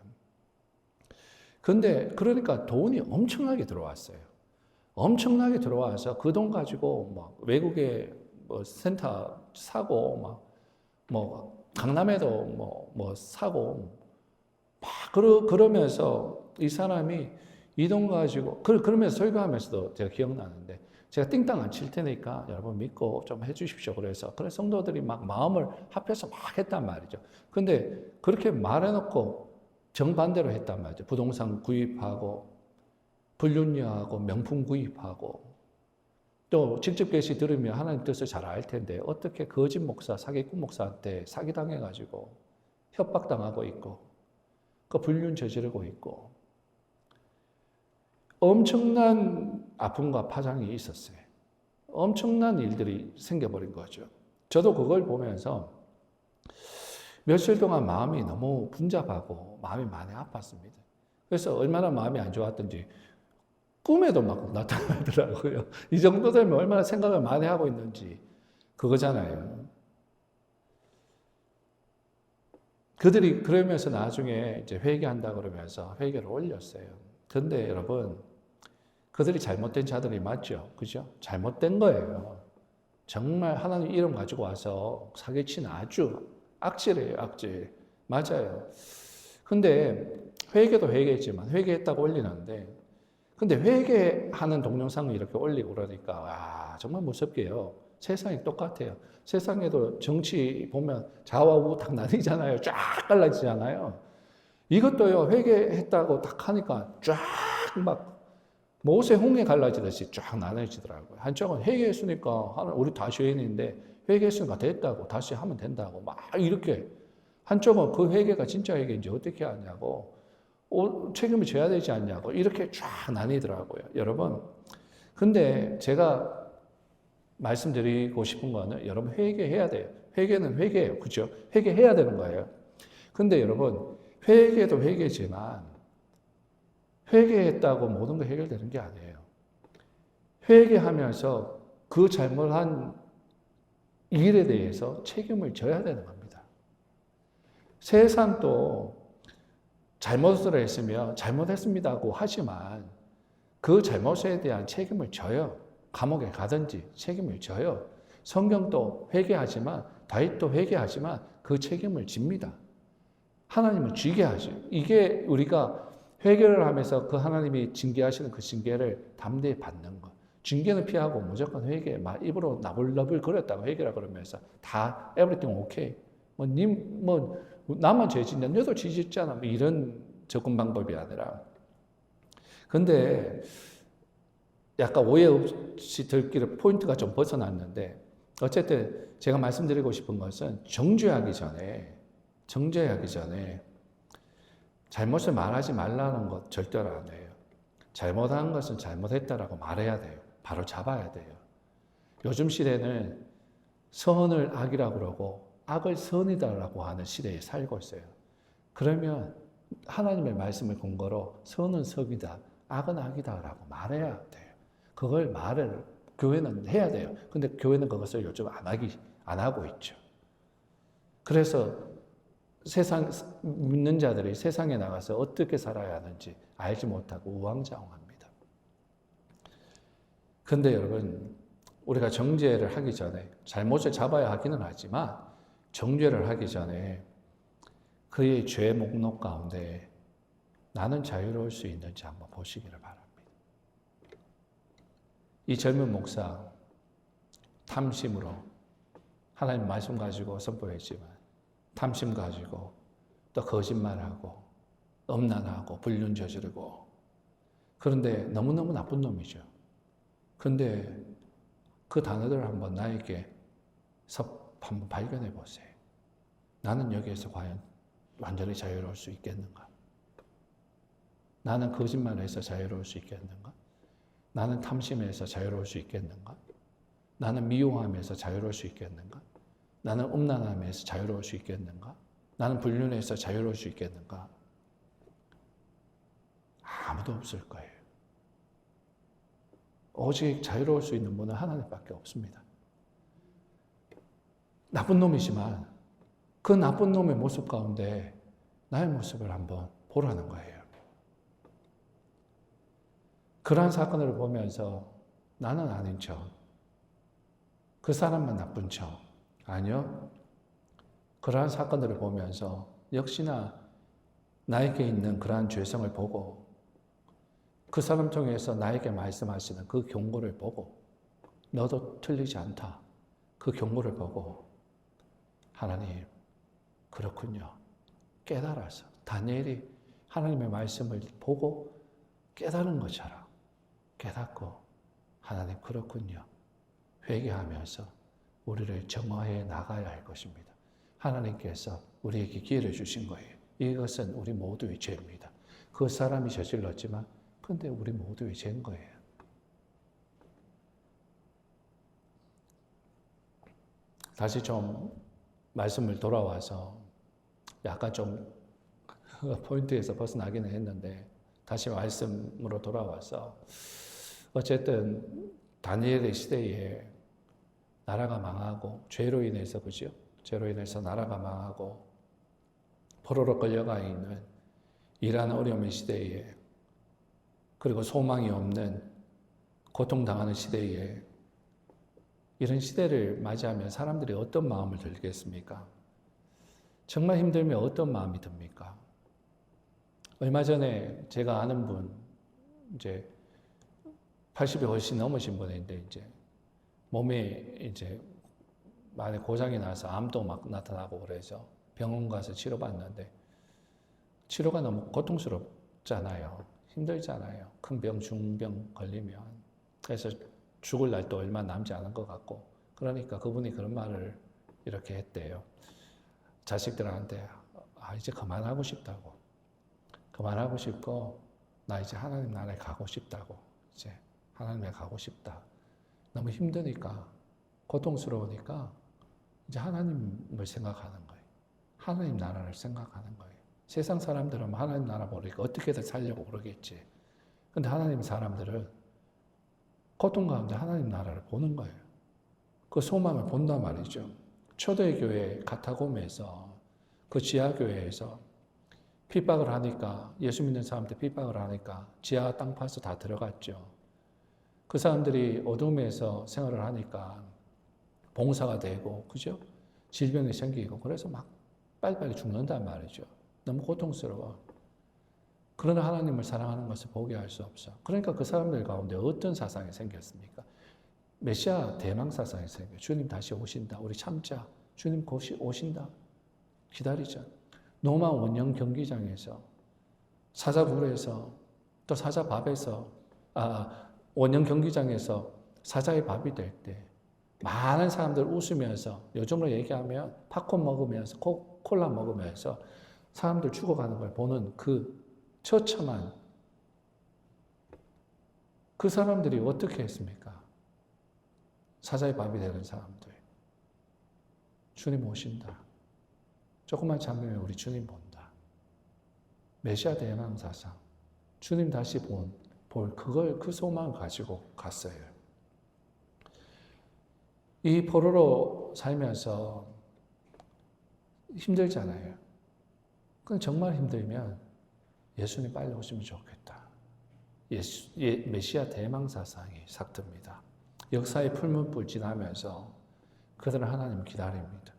근데 그러니까 돈이 엄청나게 들어왔어요. 엄청나게 들어와서 그 돈 가지고 막 외국에 뭐 센터 사고 뭐 강남에도 뭐 사고 막 그러면서 이 사람이 이 돈 가지고 그러면서 설교하면서도 제가 기억나는데 제가 띵땅 안 칠 테니까 여러분 믿고 좀 해주십시오. 그래서 성도들이 막 마음을 합해서 막 했단 말이죠. 근데 그렇게 말해놓고 정반대로 했단 말이죠. 부동산 구입하고 불륜녀하고 명품 구입하고 또 직접 계시 들으면 하나님 뜻을 잘 알 텐데 어떻게 거짓 목사, 사기꾼 목사한테 사기당해가지고 협박당하고 있고 그 불륜 저지르고 있고 엄청난 아픔과 파장이 있었어요. 엄청난 일들이 생겨버린 거죠. 저도 그걸 보면서 며칠 동안 마음이 너무 분잡하고 마음이 많이 아팠습니다. 그래서 얼마나 마음이 안 좋았던지 꿈에도 막 나타나더라고요. 이 정도 되면 얼마나 생각을 많이 하고 있는지 그거잖아요. 그들이 그러면서 나중에 이제 회개한다 그러면서 회개를 올렸어요. 근데 여러분 그들이 잘못된 자들이 맞죠? 그죠? 잘못된 거예요. 정말 하나님 이름 가지고 와서 사기친 아주 악질이에요, 악질. 맞아요. 근데 회개도 회개했지만 회개했다고 올리는데 근데 회개하는 동영상을 이렇게 올리고 그러니까 와 정말 무섭게요. 세상이 똑같아요. 세상에도 정치 보면 좌와 우 딱 나뉘잖아요. 쫙 갈라지잖아요. 이것도요 회개했다고 딱 하니까 쫙 막 모세 홍해 갈라지듯이 쫙 나눠지더라고요. 한쪽은 회개했으니까 우리 다 죄인인데 회개했으니까 됐다고 다시 하면 된다고 막 이렇게 한쪽은 그 회개가 진짜 회개인지 어떻게 하냐고 책임을 져야 되지 않냐고 이렇게 쫙 나뉘더라고요. 여러분 근데 제가 말씀드리고 싶은 거는 여러분 회개해야 돼요. 회개는 회개예요. 그죠? 회개해야 되는 거예요. 근데 여러분, 회개도 회개지만 회개했다고 모든 게 해결되는 게 아니에요. 회개하면서 그 잘못한 일에 대해서 책임을 져야 되는 겁니다. 세상도 잘못을 했으면 잘못했습니다고 하지만 그 잘못에 대한 책임을 져요. 감옥에 가든지 책임을 져요. 성경도 회개하지만, 다윗도 회개하지만 그 책임을 집니다. 하나님은 쥐게 하죠. 이게 우리가 회개를 하면서 그 하나님이 징계하시는 그 징계를 담대히 받는 것. 징계는 피하고 무조건 회개, 막 입으로 나불나불 거렸다고 회개라 그러면서 다 everything okay. 나만 죄 짓냐, 너도 죄 짓잖아. 뭐 이런 접근 방법이 아니라. 근데 약간 오해 없이 들기를 포인트가 좀 벗어났는데 어쨌든 제가 말씀드리고 싶은 것은 정죄하기 전에 잘못을 말하지 말라는 것 절대로 안 해요. 잘못한 것은 잘못했다라고 말해야 돼요. 바로 잡아야 돼요. 요즘 시대는 선을 악이라고 그러고 악을 선이다라고 하는 시대에 살고 있어요. 그러면 하나님의 말씀을 근거로 선은 선이다, 악은 악이다라고 말해야 돼요. 그걸 말을 교회는 해야 돼요. 근데 교회는 그것을 요즘 안 하고 있죠. 그래서 세상 믿는 자들이 세상에 나가서 어떻게 살아야 하는지 알지 못하고 우왕좌왕합니다. 근데 여러분, 우리가 정죄를 하기 전에 잘못을 잡아야 하기는 하지만 정죄를 하기 전에 그의 죄 목록 가운데 나는 자유로울 수 있는지 한번 보시기를 바랍니다. 이 젊은 목사 탐심으로 하나님 말씀 가지고 선포했지만 탐심 가지고 또 거짓말하고 음란하고 불륜 저지르고 그런데 너무너무 나쁜 놈이죠. 그런데 그 단어들을 한번 나에게 한번 발견해 보세요. 나는 여기에서 과연 완전히 자유로울 수 있겠는가? 나는 거짓말에서 자유로울 수 있겠는가? 나는 탐심에서 자유로울 수 있겠는가? 나는 미워함에서 자유로울 수 있겠는가? 나는 음란함에서 자유로울 수 있겠는가? 나는 불륜에서 자유로울 수 있겠는가? 아무도 없을 거예요. 오직 자유로울 수 있는 분은 하나님밖에 없습니다. 나쁜 놈이지만 그 나쁜 놈의 모습 가운데 나의 모습을 한번 보라는 거예요. 그러한 사건을 보면서 나는 아닌 척, 그 사람만 나쁜 척, 아니요. 그러한 사건들을 보면서 역시나 나에게 있는 그러한 죄성을 보고 그 사람 통해서 나에게 말씀하시는 그 경고를 보고 너도 틀리지 않다. 그 경고를 보고 하나님, 그렇군요. 깨달아서 다니엘이 하나님의 말씀을 보고 깨달은 것처럼 깨닫고 하나님 그렇군요. 회개하면서 우리를 정화해 나가야 할 것입니다. 하나님께서 우리에게 기회를 주신 거예요. 이것은 우리 모두의 죄입니다. 그 사람이 저질렀지만 근데 우리 모두의 죄인 거예요. 다시 좀 말씀을 돌아와서 약간 좀 포인트에서 벗어나기는 했는데 다시 말씀으로 돌아와서 어쨌든 다니엘의 시대에 나라가 망하고 죄로 인해서 그죠? 죄로 인해서 나라가 망하고 포로로 끌려가 있는 이러한 어려움의 시대에 그리고 소망이 없는 고통당하는 시대에 이런 시대를 맞이하면 사람들이 어떤 마음을 들겠습니까? 정말 힘들면 어떤 마음이 듭니까? 얼마 전에 제가 아는 분, 이제 80이 훨씬 넘으신 분인데 이제 몸에 이제 많이 고장이 나서 암도 막 나타나고 그래서 병원 가서 치료받는데 치료가 너무 고통스럽잖아요. 힘들잖아요. 큰 병, 중병 걸리면. 그래서 죽을 날도 얼마 남지 않은 것 같고 그러니까 그분이 그런 말을 이렇게 했대요. 자식들한테 이제 그만하고 싶다고. 그만하고 싶고 나 이제 하나님 나라에 가고 싶다고. 이제 하나님에 가고 싶다. 너무 힘드니까 고통스러우니까 이제 하나님을 생각하는 거예요. 하나님 나라를 생각하는 거예요. 세상 사람들은 하나님 나라 모르니까 어떻게든 살려고 그러겠지. 근데 하나님 사람들은 고통 가운데 하나님 나라를 보는 거예요. 그 소망을 본단 말이죠. 초대교회 카타콤에서 그 지하교회에서 핍박을 하니까, 예수 믿는 사람들 핍박을 하니까 지하 땅 파서 다 들어갔죠. 그 사람들이 어둠에서 생활을 하니까 봉사가 되고, 그죠? 질병이 생기고, 그래서 막 빨리빨리 죽는단 말이죠. 너무 고통스러워. 그러나 하나님을 사랑하는 것을 포기할 수 없어. 그러니까 그 사람들 가운데 어떤 사상이 생겼습니까? 메시아 대망 사상이 생겨요. 주님 다시 오신다. 우리 참자. 주님 곧 오신다. 기다리자. 노마 원형 경기장에서, 사자굴에서, 또 사자밥에서, 원형 경기장에서 사자의 밥이 될 때 많은 사람들 웃으면서, 요즘으로 얘기하면 팝콘 먹으면서, 콜라 먹으면서 사람들 죽어가는 걸 보는 그 처참한 그 사람들이 어떻게 했습니까? 사자의 밥이 되는 사람들. 주님 오신다. 조금만 참으면 우리 주님 본다. 메시아 대망 사상. 주님 다시 볼 그걸, 그 소망을 가지고 갔어요. 이 포로로 살면서 힘들잖아요. 그럼 정말 힘들면 예수님 빨리 오시면 좋겠다. 메시아 대망 사상이 삭듭니다. 역사의 풀문불 지나면서 그들은 하나님을 기다립니다.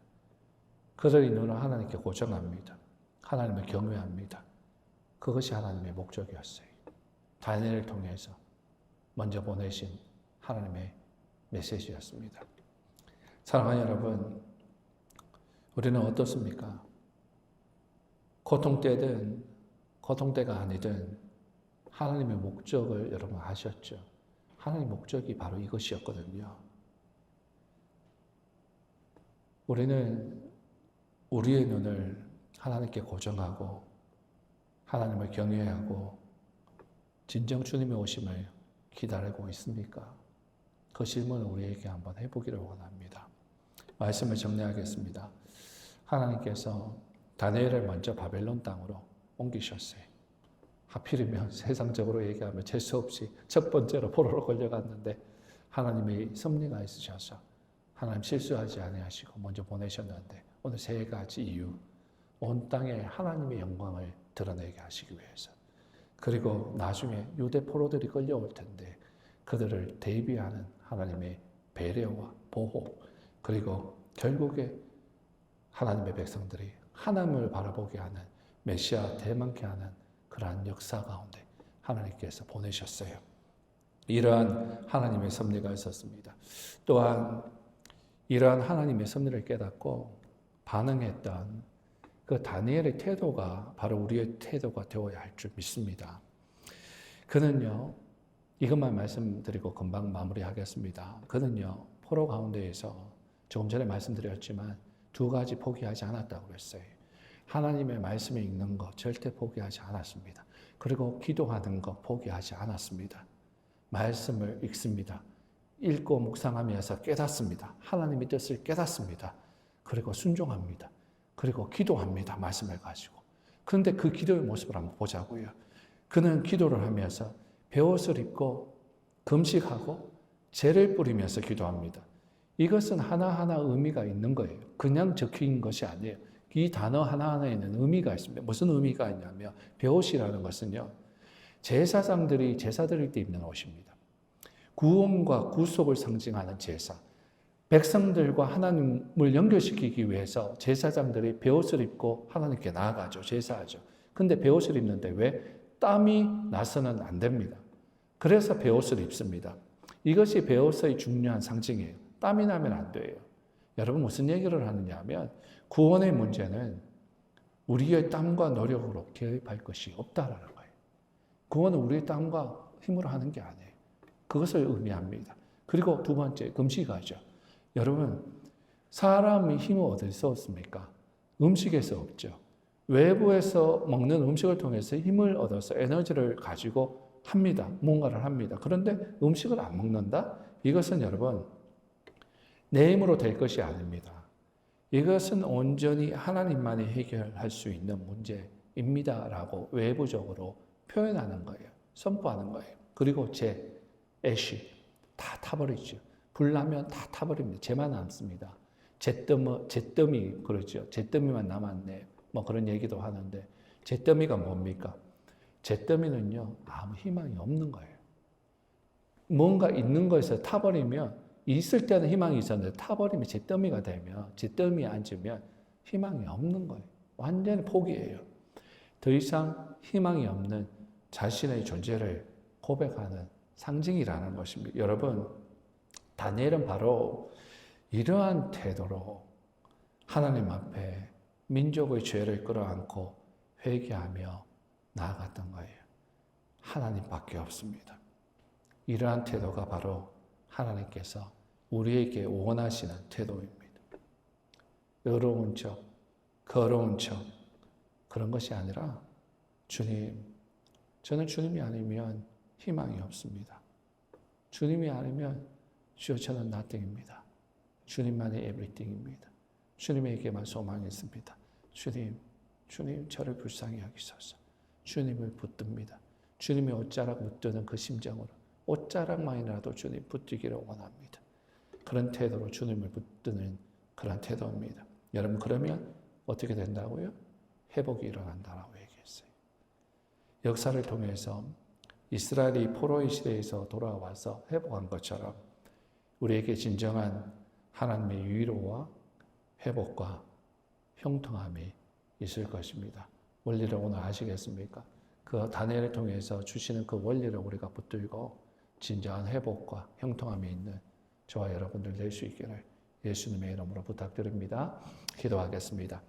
그들의 눈을 하나님께 고정합니다. 하나님을 경외합니다. 그것이 하나님의 목적이었어요. 다니엘을 통해서 먼저 보내신 하나님의 메시지였습니다. 사랑하는 여러분, 우리는 어떻습니까? 고통때든 고통때가 아니든 하나님의 목적을 여러분 아셨죠? 하나님의 목적이 바로 이것이었거든요. 우리는 우리의 눈을 하나님께 고정하고 하나님을 경외하고 진정 주님의 오심을 기다리고 있습니까? 그 질문을 우리에게 한번 해보기를 원합니다. 말씀을 정리하겠습니다. 하나님께서 다니엘을 먼저 바벨론 땅으로 옮기셨어요. 하필이면 세상적으로 얘기하면 재수 없이 첫 번째로 포로로 걸려갔는데 하나님의 섭리가 있으셔서 하나님 실수하지 아니하시고 먼저 보내셨는데, 오늘 세 가지 이유, 온 땅에 하나님의 영광을 드러내게 하시기 위해서, 그리고 나중에 유대 포로들이 끌려올 텐데 그들을 대비하는 하나님의 배려와 보호, 그리고 결국에 하나님의 백성들이 하나님을 바라보게 하는 메시아 대망케 하는 그러한 역사 가운데 하나님께서 보내셨어요. 이러한 하나님의 섭리가 있었습니다. 또한 이러한 하나님의 섭리를 깨닫고 반응했던 그 다니엘의 태도가 바로 우리의 태도가 되어야 할 줄 믿습니다. 그는요, 이것만 말씀드리고 금방 마무리하겠습니다. 그는요, 포로 가운데에서 조금 전에 말씀드렸지만 두 가지 포기하지 않았다고 그랬어요. 하나님의 말씀을 읽는 것 절대 포기하지 않았습니다. 그리고 기도하는 것 포기하지 않았습니다. 말씀을 읽습니다. 읽고 묵상하면서 깨닫습니다. 하나님의 뜻을 깨닫습니다. 그리고 순종합니다. 그리고 기도합니다. 말씀을 가지고. 그런데 그 기도의 모습을 한번 보자고요. 그는 기도를 하면서 베옷을 입고 금식하고 재를 뿌리면서 기도합니다. 이것은 하나하나 의미가 있는 거예요. 그냥 적힌 것이 아니에요. 이 단어 하나하나에는 의미가 있습니다. 무슨 의미가 있냐면, 베옷이라는 것은요, 제사장들이 제사 드릴 때 입는 옷입니다. 구원과 구속을 상징하는 제사. 백성들과 하나님을 연결시키기 위해서 제사장들이 베옷을 입고 하나님께 나아가죠. 제사하죠. 근데 베옷을 입는데 왜? 땀이 나서는 안 됩니다. 그래서 베옷을 입습니다. 이것이 베옷의 중요한 상징이에요. 땀이 나면 안 돼요. 여러분, 무슨 얘기를 하느냐 하면, 구원의 문제는 우리의 땀과 노력으로 개입할 것이 없다라는 거예요. 구원은 우리의 땀과 힘으로 하는 게 아니에요. 그것을 의미합니다. 그리고 두 번째, 금식하죠. 여러분, 사람이 힘을 어디서 얻습니까? 음식에서 없죠. 외부에서 먹는 음식을 통해서 힘을 얻어서 에너지를 가지고 합니다. 뭔가를 합니다. 그런데 음식을 안 먹는다? 이것은 여러분, 내 힘으로 될 것이 아닙니다. 이것은 온전히 하나님만이 해결할 수 있는 문제입니다라고 외부적으로 표현하는 거예요. 선포하는 거예요. 그리고 애쉬 다 타버리죠. 불나면 다 타버립니다. 재만 남습니다. 잿더미 그러죠. 잿더미만 남았네. 뭐 그런 얘기도 하는데 잿더미가 뭡니까? 잿더미는요 아무 희망이 없는 거예요. 뭔가 있는 거에서 타버리면 있을 때는 희망이 있었는데 타버리면 잿더미가 되면 잿더미에 앉으면 희망이 없는 거예요. 완전히 포기예요. 더 이상 희망이 없는 자신의 존재를 고백하는 상징이라는 것입니다. 여러분, 다니엘은 바로 이러한 태도로 하나님 앞에 민족의 죄를 끌어안고 회개하며 나아갔던 거예요. 하나님밖에 없습니다. 이러한 태도가 바로 하나님께서 우리에게 원하시는 태도입니다. 의로운 척, 거로운 척 그런 것이 아니라 주님, 저는 주님이 아니면 희망이 없습니다. 주님이 아니면 주여 저는 nothing입니다. 주님만이 everything입니다. 주님에게만 소망이 있습니다. 주님 저를 불쌍히 여기소서. 주님을 붙듭니다. 주님이 옷자락 붙드는 그 심정으로 옷자락만이라도 주님 붙들기를 원합니다. 그런 태도로 주님을 붙드는 그런 태도입니다. 여러분 그러면 어떻게 된다고요? 회복이 일어난다라고 얘기했어요. 역사를 통해서 이스라엘이 포로의 시대에서 돌아와서 회복한 것처럼 우리에게 진정한 하나님의 위로와 회복과 형통함이 있을 것입니다. 원리를 오늘 아시겠습니까? 그 다니엘을 통해서 주시는 그 원리를 우리가 붙들고 진정한 회복과 형통함이 있는 저와 여러분들 될 수 있기를 예수님의 이름으로 부탁드립니다. 기도하겠습니다.